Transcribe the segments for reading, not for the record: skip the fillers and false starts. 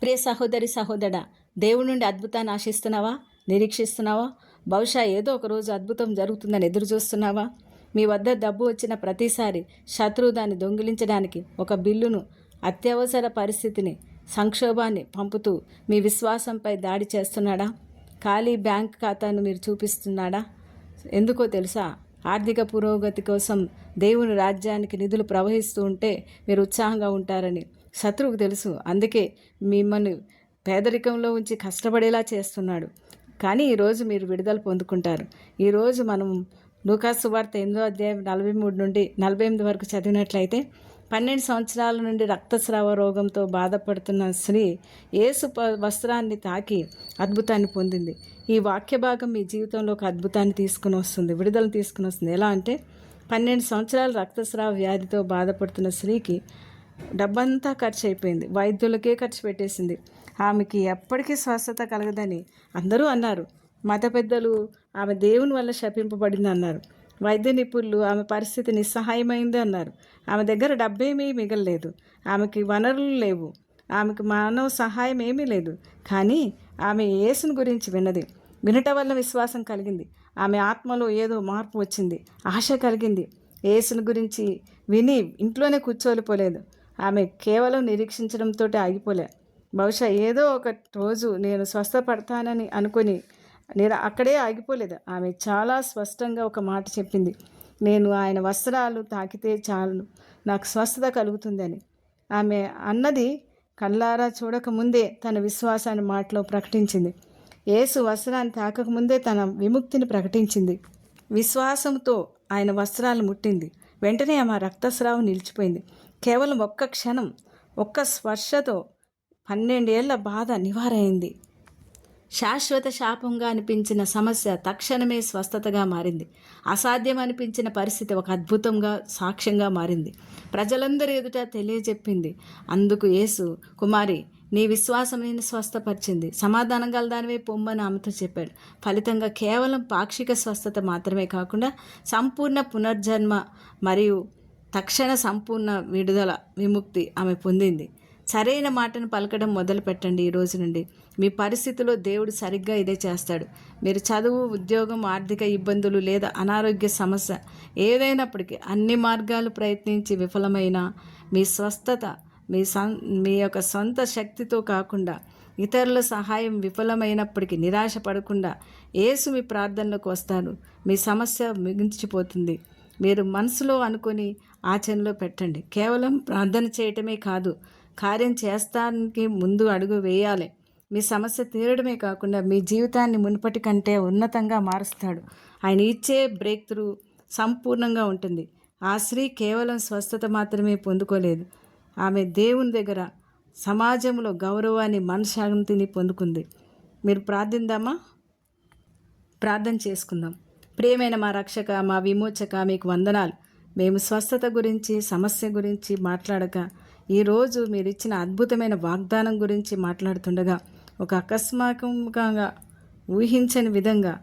ప్రియ సహోదరి సహోదరా, దేవుడి నుండి అద్భుతాన్ని ఆశిస్తున్నావా? నిరీక్షిస్తున్నావా? బహుశా ఏదో ఒక రోజు అద్భుతం జరుగుతుందని ఎదురు చూస్తున్నావా? మీ వద్ద డబ్బు వచ్చిన ప్రతిసారి శత్రువు దాన్ని దొంగిలించడానికి ఒక బిల్లును, అత్యవసర పరిస్థితిని, సంక్షోభాన్ని పంపుతూ మీ విశ్వాసంపై దాడి చేస్తున్నాడా? ఖాళీ బ్యాంక్ ఖాతాను మీరు చూపిస్తున్నాడా? ఎందుకో తెలుసా? ఆర్థిక పురోగతి కోసం దేవుని రాజ్యానికి నిధులు ప్రవహిస్తూ ఉంటే మీరు ఉత్సాహంగా ఉంటారని శత్రువుకు తెలుసు. అందుకే మిమ్మల్ని పేదరికంలో ఉంచి కష్టపడేలా చేస్తున్నాడు. కానీ ఈరోజు మీరు విడుదల పొందుకుంటారు. ఈరోజు మనం లూకాసు సువార్త 8వ అధ్యాయం 43 నుండి 48 వరకు చదివినట్లయితే 12 సంవత్సరాల నుండి రక్తస్రావ రోగంతో బాధపడుతున్న స్త్రీ యేసు వస్త్రాన్ని తాకి అద్భుతాన్ని పొందింది. ఈ వాక్య భాగం మీ జీవితంలో ఒక అద్భుతాన్ని తీసుకుని వస్తుంది, విడుదల తీసుకుని వస్తుంది. ఎలా అంటే 12 సంవత్సరాలు రక్తస్రావ వ్యాధితో బాధపడుతున్న స్త్రీకి డబ్బంతా ఖర్చు అయిపోయింది, వైద్యులకే ఖర్చు పెట్టేసింది. ఆమెకి ఎప్పటికీ స్వస్థత కలగదని అందరూ అన్నారు. మత పెద్దలు ఆమె దేవుని వల్ల శపింపబడింది అన్నారు. వైద్య నిపుణులు ఆమె పరిస్థితి నిస్సహాయమైంది అన్నారు. ఆమె దగ్గర డబ్బేమీ మిగలలేదు, ఆమెకి వనరులు లేవు, ఆమెకు మానవ సహాయం ఏమీ లేదు. కానీ ఆమె యేసుని గురించి విన్నది. వినటం వల్ల విశ్వాసం కలిగింది. ఆమె ఆత్మలో ఏదో మార్పు వచ్చింది, ఆశ కలిగింది. యేసుని గురించి విని ఇంట్లోనే కూర్చోలిపోలేదు. ఆమె కేవలం నిరీక్షించడంతో ఆగిపోలే. బహుశా ఏదో ఒక రోజు నేను స్వస్థపడతానని అనుకుని నేను అక్కడే ఆగిపోలేదు. ఆమె చాలా స్పష్టంగా ఒక మాట చెప్పింది, నేను ఆయన వస్త్రాలు తాకితే చాలు, నాకు స్వస్థత కలుగుతుందని. ఆమె అన్నది కళ్ళారా చూడకముందే తన విశ్వాసాన్ని మాటలో ప్రకటించింది. యేసు వస్త్రాన్ని తాకకముందే తన విముక్తిని ప్రకటించింది. విశ్వాసంతో ఆయన వస్త్రాలు ముట్టింది. వెంటనే ఆమె రక్తస్రావం నిలిచిపోయింది. కేవలం ఒక్క క్షణం, ఒక్క స్పర్శతో 12 ఏళ్ల బాధ నివారైంది. శాశ్వత శాపంగా అనిపించిన సమస్య తక్షణమే స్వస్థతగా మారింది. అసాధ్యం అనిపించిన పరిస్థితి ఒక అద్భుతంగా, సాక్ష్యంగా మారింది. ప్రజలందరి ఎదుట తెలియజెప్పింది. అందుకు యేసు, కుమారి, నీ విశ్వాసం నేను స్వస్థపరిచింది, సమాధానం గలదానివే పొమ్మని ఆమెతో చెప్పాడు. ఫలితంగా కేవలం పాక్షిక స్వస్థత మాత్రమే కాకుండా సంపూర్ణ పునర్జన్మ మరియు తక్షణ సంపూర్ణ విడుదల, విముక్తి ఆమె పొందింది. సరైన మాటను పలకడం మొదలు పెట్టండి. ఈ రోజు నుండి మీ పరిస్థితిలో దేవుడు సరిగ్గా ఇదే చేస్తాడు. మీరు చదువు, ఉద్యోగం, ఆర్థిక ఇబ్బందులు లేదా అనారోగ్య సమస్య ఏదైనప్పటికీ అన్ని మార్గాలు ప్రయత్నించి విఫలమైన మీ స్వస్థత మీ యొక్క సొంత శక్తితో కాకుండా ఇతరుల సహాయం విఫలమైనప్పటికీ నిరాశ పడకుండా యేసు మీ ప్రార్థనలోకి వస్తాడు. మీ సమస్య మిగించిపోతుంది. మీరు మనసులో అనుకొని ఆచరణలో పెట్టండి. కేవలం ప్రార్థన చేయటమే కాదు, కార్యం చేస్తానికి ముందు అడుగు వేయాలి. మీ సమస్య తీరడమే కాకుండా మీ జీవితాన్ని మునుపటి కంటే ఉన్నతంగా మారుస్తాడు. ఆయన ఇచ్చే బ్రేక్ త్రూ సంపూర్ణంగా ఉంటుంది. ఆ స్త్రీ కేవలం స్వస్థత మాత్రమే పొందుకోలేదు, ఆమె దేవుని దగ్గర, సమాజంలో గౌరవాన్ని, మనశ్శాంతిని పొందుకుంది. మీరు ప్రార్థిద్దామా? ప్రార్థన చేసుకుందాం. ప్రియమైన మా రక్షక, మా విమోచక, మీకు వందనాలు. మేము స్వస్థత గురించి, సమస్య గురించి మాట్లాడక ఈరోజు మీరు ఇచ్చిన అద్భుతమైన వాగ్దానం గురించి మాట్లాడుతుండగా ఒక అకస్మాత్తుగా ఊహించని విధంగా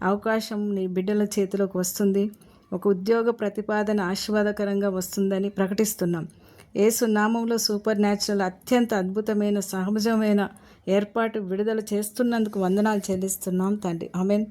అవకాశం నీ బిడ్డల చేతిలోకి వస్తుంది. ఒక ఉద్యోగ ప్రతిపాదన ఆశీర్వాదకరంగా వస్తుందని ప్రకటిస్తున్నాం. యేసు నామంలో సూపర్ న్యాచురల్, అత్యంత అద్భుతమైన, సహజమైన ఏర్పాటు విడుదల చేస్తున్నందుకు వందనాలు చెల్లిస్తున్నాం తండ్రి. ఆమేన్.